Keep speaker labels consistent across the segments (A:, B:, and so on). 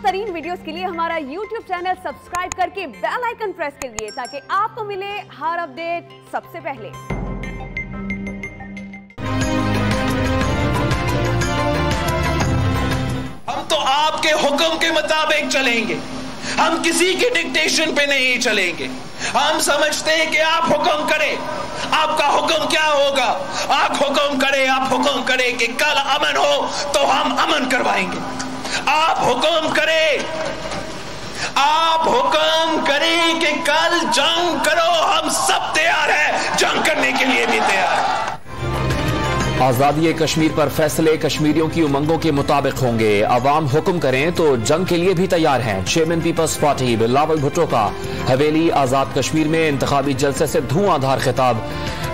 A: तरीन वीडियोस के लिए हमारा YouTube चैनल सब्सक्राइब करके बेल आइकन प्रेस करिए ताकि आपको मिले हर अपडेट सबसे पहले।
B: हम तो आपके हुक्म के मुताबिक चलेंगे, हम किसी के डिक्टेशन पे नहीं चलेंगे। हम समझते हैं कि आप हुक्म करें, आपका हुक्म क्या होगा? आप हुक्म करें कि कल अमन हो तो हम अमन करवाएंगे। आप हुक्म करें कि कल जंग करो, हम सब तैयार हैं, जंग करने के लिए भी तैयार हैं।
C: आजादी कश्मीर पर फैसले कश्मीरियों की उमंगों के मुताबिक होंगे। अवाम हुक्म करें तो जंग के लिए भी तैयार हैं। Chairman Peoples Party Bilawal Bhutto का हवेली आजाद कश्मीर में इंतखाबी जलसे से धुआंधार खिताब।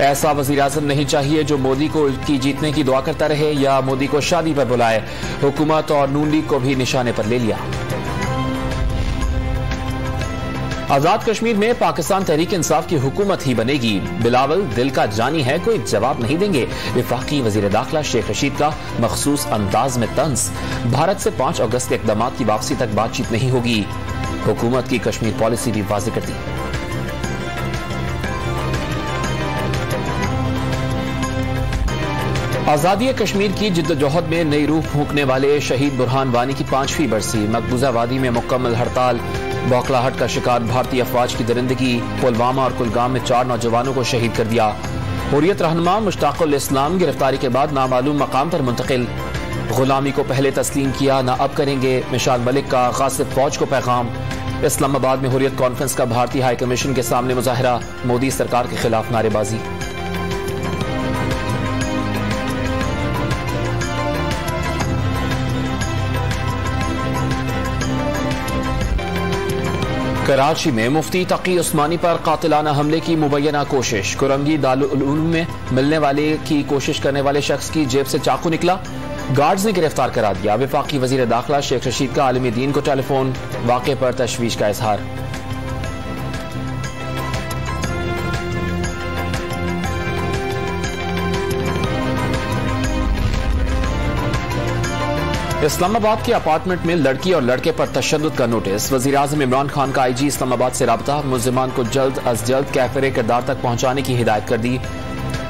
C: ऐसा वजीर आजम नहीं चाहिए जो मोदी को की जीतने की दुआ करता रहे या मोदी को शादी पर बुलाए। हुकूमत और नून लीग को भी निशाने पर ले लिया। आजाद कश्मीर में पाकिस्तान तहरीक इंसाफ की हुकूमत ही बनेगी। बिलावल दिल का जानी है, कोई जवाब नहीं देंगे। विफाकी वजीर दाखिला शेख रशीद का मखसूस अंदाज में तंज। भारत से 5 अगस्त के इक़दामात की वापसी तक बातचीत नहीं होगी। हुकूमत की कश्मीर पॉलिसी भी वाज़ेह कर दी। आजादी कश्मीर की जिद्दोजहद में नई रूह फूंकने वाले शहीद बुरहान वानी की 5वीं बरसी। मकबूजा वादी में मुकम्मल हड़ताल, बौखलाहट का शिकार भारतीय अफवाज की दरिंदगी। पुलवामा और कुलगाम में 4 नौजवानों को शहीद कर दिया। हुर्रियत रहनुमा मुश्ताकुल इस्लाम गिरफ्तारी के बाद नामालूम मकाम पर मुंतकिल। गुलामी को पहले तस्लीम किया, ना अब करेंगे। मिशाल मलिक का गासिब फौज को पैगाम। इस्लामाबाद में हुर्रियत कॉन्फ्रेंस का भारतीय हाई कमीशन के सामने मुजाहरा। मोदी सरकार के खिलाफ नारेबाजी। कराची में मुफ्ती तकी उस्मानी पर कातिलाना हमले की मुबैना कोशिश। कुरंगी दारुल उलूम में मिलने वाले की कोशिश करने वाले शख्स की जेब से चाकू निकला, गार्ड्स ने गिरफ्तार करा दिया। विफाकी वजीर दाखिला शेख रशीद का आलिम दीन को टेलीफोन, वाक़े पर तशवीश का इजहार। इस्लामाबाद के अपार्टमेंट में लड़की और लड़के पर तशद्दुद का नोटिस। वजीर आजम इमरान खान का आईजी इस्लामाबाद से राबता। मुल्जिमान को जल्द अज जल्द कैफरे किरदार तक पहुंचाने की हिदायत कर दी।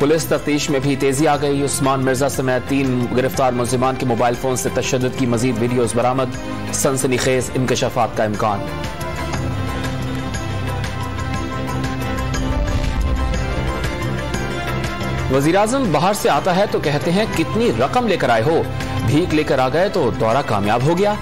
C: पुलिस तफ्तीश में भी तेजी आ गई। उस्मान मिर्जा समेत 3 गिरफ्तार मुल्जिमान के मोबाइल फोन से तशद्दुद की मजीद वीडियोज बरामद। सनसनीखेज इंकशाफात का इम्कान। वजीर आजम बाहर से आता है तो कहते हैं कितनी रकम लेकर आए हो। भीख लेकर आ गए तो दौरा कामयाब हो गया।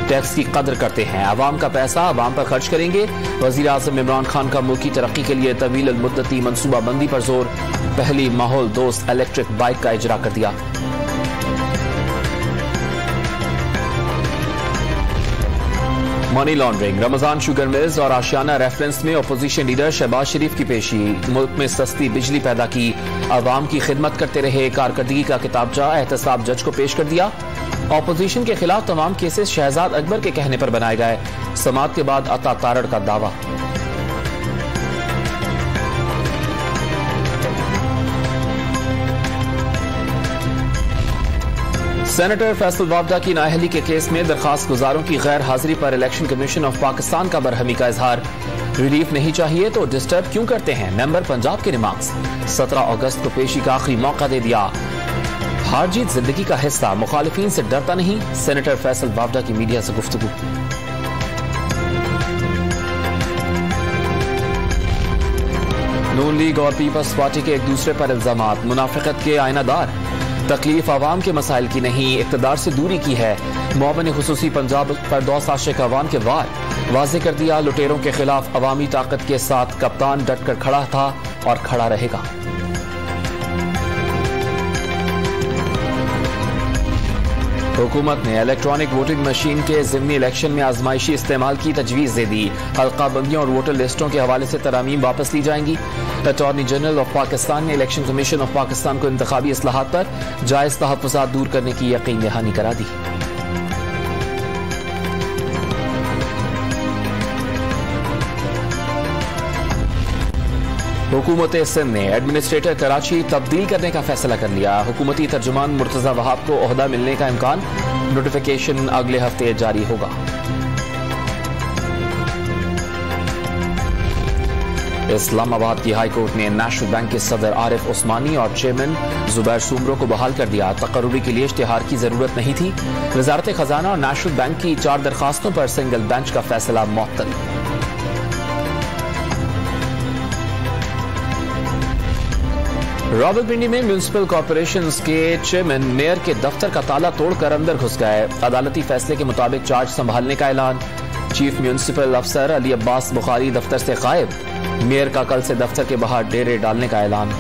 C: टैक्स की कदर करते हैं, आवाम का पैसा आवाम पर खर्च करेंगे। वजीर आजम इमरान खान का मुल्की तरक्की के लिए तवील मुद्दती मनसूबाबंदी पर जोर। पहली माहौल दोस्त इलेक्ट्रिक बाइक का इजरा कर दिया। Money laundering, Ramzan sugar mills और आशियाना रेफरेंस में अपोजिशन लीडर शहबाज शरीफ की पेशी। मुल्क में सस्ती बिजली पैदा की, आवाम की खिदमत करते रहे। कारकर्दगी का किताबचा एहतसाब जज को पेश कर दिया। अपोजिशन के खिलाफ तमाम केसेस शहजाद अकबर के कहने पर बनाए गए। समात के बाद अता तारड़ का दावा। सेनेटर फैसल वावडा की नाअहली के केस में दरखास्त गुजारों की गैर हाजिरी पर इलेक्शन कमीशन ऑफ पाकिस्तान का बरहमी का इजहार। रिलीफ नहीं चाहिए तो डिस्टर्ब क्यों करते हैं? मेंबर पंजाब के रिमार्क्स। 17 अगस्त को पेशी का आखिरी मौका दे दिया। हार जीत जिंदगी का हिस्सा, मुखालिफिन से डरता नहीं। सेनेटर फैसल वावडा की मीडिया से गुफ्तगू। नून लीग और पीपल्स पार्टी के एक दूसरे पर इल्जामात। मुनाफिकत के आयनादार। तकलीफ आवाम के मसाइल की नहीं, इक़्तिदार से दूरी की है। मुआविन खुसूसी पंजाब पर 2 आशिक अवान के वार। वाज़ेह कर दिया लुटेरों के खिलाफ अवामी ताकत के साथ कप्तान डट कर खड़ा था और खड़ा रहेगा। हुकूमत ने इलेक्ट्रॉनिक वोटिंग मशीन के ज़िमनी इलेक्शन में आजमाइशी इस्तेमाल की तजवीज़ दे दी। हल्का बंदियों और वोटर लिस्टों के हवाले से तरामीम वापस ली जाएंगी। अटॉर्नी जनरल ऑफ पाकिस्तान ने इलेक्शन कमीशन ऑफ पाकिस्तान को इंतखाबी इस्लाहात पर जायज़ तहफ़्फ़ुज़ात दूर करने की यकीन दहानी करा दी। हुकूमत सिंध ने एडमिनिस्ट्रेटर कराची तब्दील करने का फैसला कर लिया। हुकूमती तर्जुमान मुर्तजा वहाब को ओहदा मिलने का इम्कान। नोटिफिकेशन अगले हफ्ते जारी होगा। इस्लामाबाद की हाई कोर्ट ने नेशनल बैंक के सदर आरिफ उस्मानी और चेयरमैन जुबैर सुमरो को बहाल कर दिया। तकर्रुरी के लिए इश्तिहार की जरूरत नहीं थी। वजारत खजाना और नेशनल बैंक की 4 दरखास्तों पर सिंगल बेंच का फैसला मुअत्तल। रावलपिंडी में म्यूनिसिपल कॉर्पोरेशन के चेयरमैन मेयर के दफ्तर का ताला तोड़कर अंदर घुस गए। अदालती फैसले के मुताबिक चार्ज संभालने का ऐलान। चीफ म्यूनिसिपल अफसर अली अब्बास बुखारी दफ्तर से गायब। मेयर का कल से दफ्तर के बाहर डेरे डालने का ऐलान।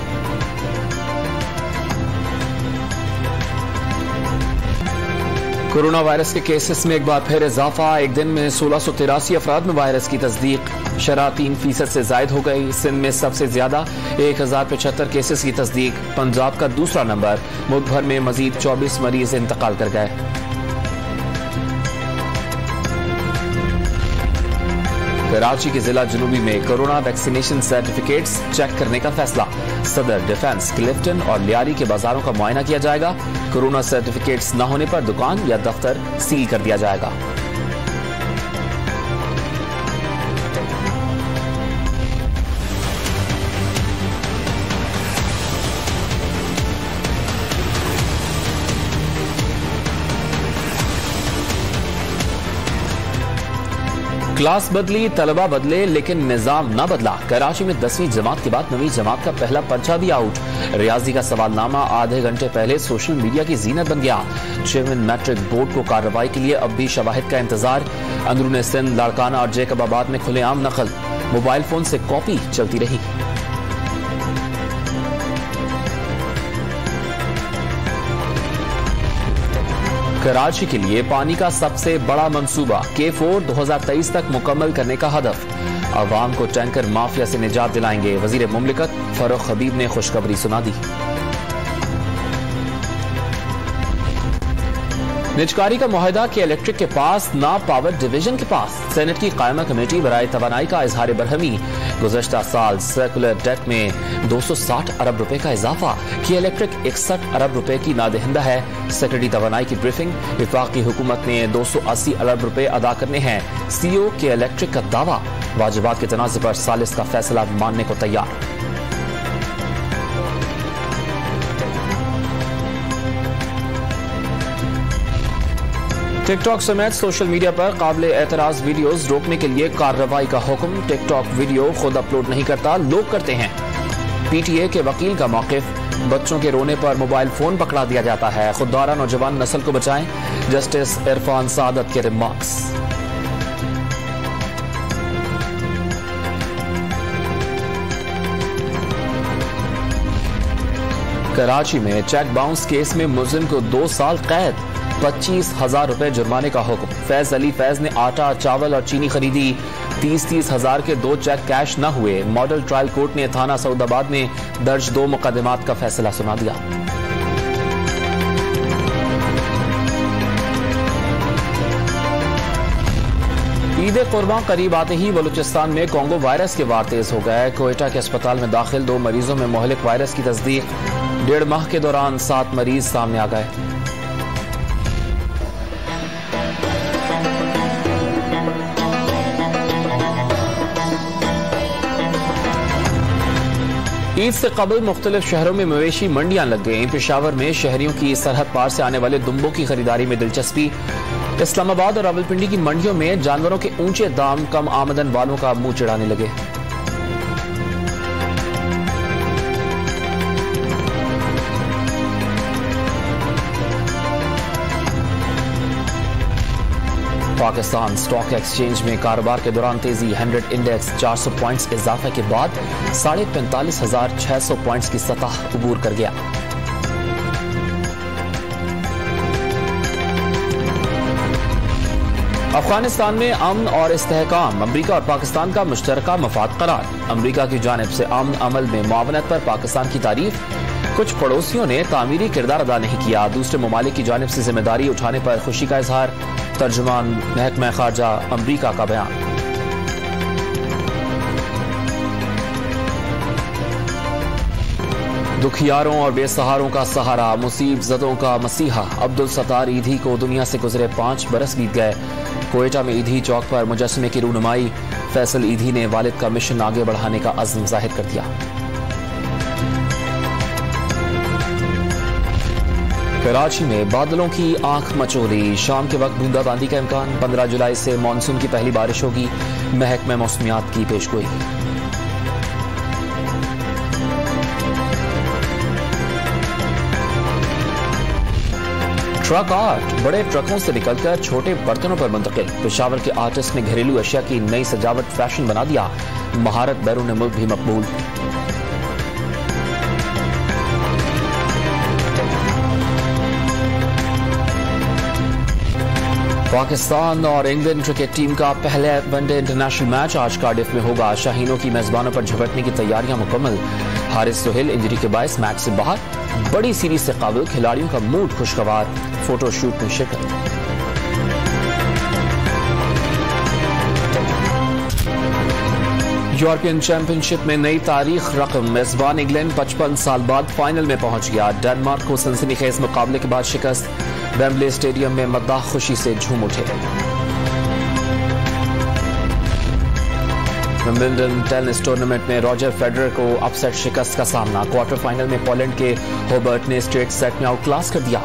C: कोरोना वायरस के केसेस में एक बार फिर इजाफा। एक दिन में 1683 अफराद में वायरस की तस्दीक। शरह 3% से जायद हो गई। सिंध में सबसे ज्यादा 1075 केसेस की तस्दीक। पंजाब का दूसरा नंबर। मुल्क भर में मजीद 24 मरीज इंतकाल कर गए। कराची के जिला जनूबी में कोरोना वैक्सीनेशन सर्टिफिकेट्स चेक करने का फैसला। सदर डिफेंस, क्लिफ्टन और लियारी के बाजारों का मुआयना किया जाएगा। कोरोना सर्टिफिकेट्स न होने पर दुकान या दफ्तर सील कर दिया जाएगा। क्लास बदली, तलबा बदले, लेकिन निजाम न बदला। कराची में 10वीं जमात के बाद 9वीं जमात का पहला पर्चा भी आउट। रियाजी का सवालनामा आधे घंटे पहले सोशल मीडिया की जीनत बन गया। चेयरमैन मैट्रिक बोर्ड को कार्रवाई के लिए अब भी शवाहिद का इंतजार। अंदरून सिंध, लाड़काना और जैकबाबाद में खुलेआम नकल। मोबाइल फोन से कॉपी चलती रही। कराची के लिए पानी का सबसे बड़ा मंसूबा K4 2023 तक मुकम्मल करने का हदफ। अवाम को टैंकर माफिया से निजात दिलाएंगे। वजीर मुमलिकत फरूख हबीब ने खुशखबरी सुना दी। निजकारी का मुआहदा के इलेक्ट्रिक के पास ना पावर डिवीजन के पास। सेनेट की कायमा कमेटी बराए तवानाई का इजहार बरहमी। गुज़श्ता साल सर्कुलर डेट में 260 अरब रुपए का इजाफा। की इलेक्ट्रिक 61 अरब रुपए की नादहिंदा है। सेक्रेटरी तवानाई की ब्रीफिंग। विफाकी हुकूमत ने 280 अरब रुपए अदा करने हैं। CEO के इलेक्ट्रिक का दावा। वाजिबात के तनाज़े पर सालिस का फैसला मानने को तैयार। टिकटॉक समेत सोशल मीडिया पर काबिल एतराज वीडियोस रोकने के लिए कार्रवाई का हुक्म। टिकटॉक वीडियो खुद अपलोड नहीं करता, लोग करते हैं। PTA के वकील का मौकिफ। बच्चों के रोने पर मोबाइल फोन पकड़ा दिया जाता है। खुददारा नौजवान नस्ल को बचाएं। जस्टिस इरफान सादत के रिमार्क्स। कराची में चेक बाउंस केस में मुलजिम को 2 साल कैद, 25,000 रुपए जुर्माने का हुक्म। फैज अली फैज ने आटा, चावल और चीनी खरीदी। 30-30 हजार के 2 चेक कैश न हुए। मॉडल ट्रायल कोर्ट ने थाना सऊदाबाद में दर्ज 2 मुकदमात का फैसला सुना दिया। ईद कुर्बान करीब आते ही बलूचिस्तान में कोंगो वायरस के वार तेज हो गए। कोयटा के अस्पताल में दाखिल 2 मरीजों में मोहलिक वायरस की तस्दीक। 1.5 माह के दौरान 7 मरीज सामने आ गए। ईद से कबल मुख्तलिफ शहरों में मवेशी मंडियां लग गईं। पेशावर में शहरियों की सरहद पार से आने वाले दुम्बों की खरीदारी में दिलचस्पी। इस्लामाबाद और रावलपिंडी की मंडियों में जानवरों के ऊंचे दाम कम आमदन वालों का मुंह चिढ़ाने लगे। पाकिस्तान स्टॉक एक्सचेंज में कारोबार के दौरान तेजी। 100 इंडेक्स 400 पॉइंट्स इजाफे के बाद 45,600 पॉइंट्स की सतह अबूर कर गया। अफगानिस्तान में अमन और इस्तेहकाम। अमरीका और पाकिस्तान का मुश्तरका मफाद करार। अमरीका की जानिब से अमन अमल में मुआवनत पर पाकिस्तान की तारीफ। कुछ पड़ोसियों ने तामीरी किरदार अदा नहीं किया। दूसरे ममालिक की जानिब से जिम्मेदारी उठाने पर खुशी का इजहार। तर्जुमान महकमा खारजा अमरीका का बयान। दुखियारों और बेसहारों का सहारा, मुसीब ज़दों का मसीहा। अब्दुल सत्तार ईधी को दुनिया से गुजरे 5 बरस बीत गए। कोयटा में ईदी चौक पर मुजस्समे की रूनुमाई। फैसल ईधी ने वालिद का मिशन आगे बढ़ाने का अज़्म जाहिर कर दिया। कराची में बादलों की आंख मचोली, शाम के वक्त बूंदाबांदी का इम्कान। 15 जुलाई से मानसून की पहली बारिश होगी, महकमा मौसमियात की पेशगोई। ट्रक आर्ट बड़े ट्रकों से निकलकर छोटे बर्तनों पर मुंतकिल। पेशावर के आर्टिस्ट ने घरेलू अशिया की नई सजावट फैशन बना दिया, महारत बैरून मुल्क भी मकबूल। पाकिस्तान और इंग्लैंड क्रिकेट टीम का पहले वनडे इंटरनेशनल मैच आज कार्डिफ में होगा। शाहीनों की मेजबानों पर झपटने की तैयारियां मुकम्मल। हारिस सोहेल इंजरी के बायस मैच से बाहर। बड़ी सीरीज से काबिल खिलाड़ियों का मूड खुशगवार, फोटोशूट में शिरकत। यूरोपियन चैंपियनशिप में नई तारीख रकम। मेजबान इंग्लैंड 55 साल बाद फाइनल में पहुंच गया। डेनमार्क को सनसनीखेज मुकाबले के बाद शिकस्त। वेम्बले स्टेडियम में मद्दाह खुशी से झूम उठे। विंबलडन टेनिस टूर्नामेंट में रॉजर फेडरर को अपसेट शिकस्त का सामना। क्वार्टर फाइनल में पोलैंड के होबर्ट ने स्ट्रेट सेट में आउटक्लास कर दिया।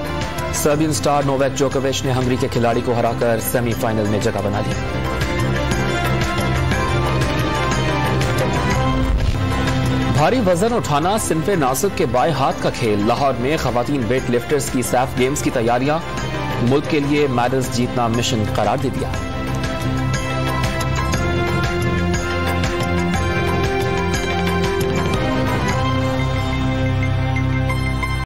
C: सर्बियन स्टार नोवाक जोकोविच ने हंगरी के खिलाड़ी को हराकर सेमीफाइनल में जगह बना ली। भारी वजन उठाना सिन्फे नाजुक के बाएं हाथ का खेल। लाहौर में खवातीन वेट लिफ्टर्स की सैफ गेम्स की तैयारियां। मुल्क के लिए मेडल्स जीतना मिशन करार दे दिया।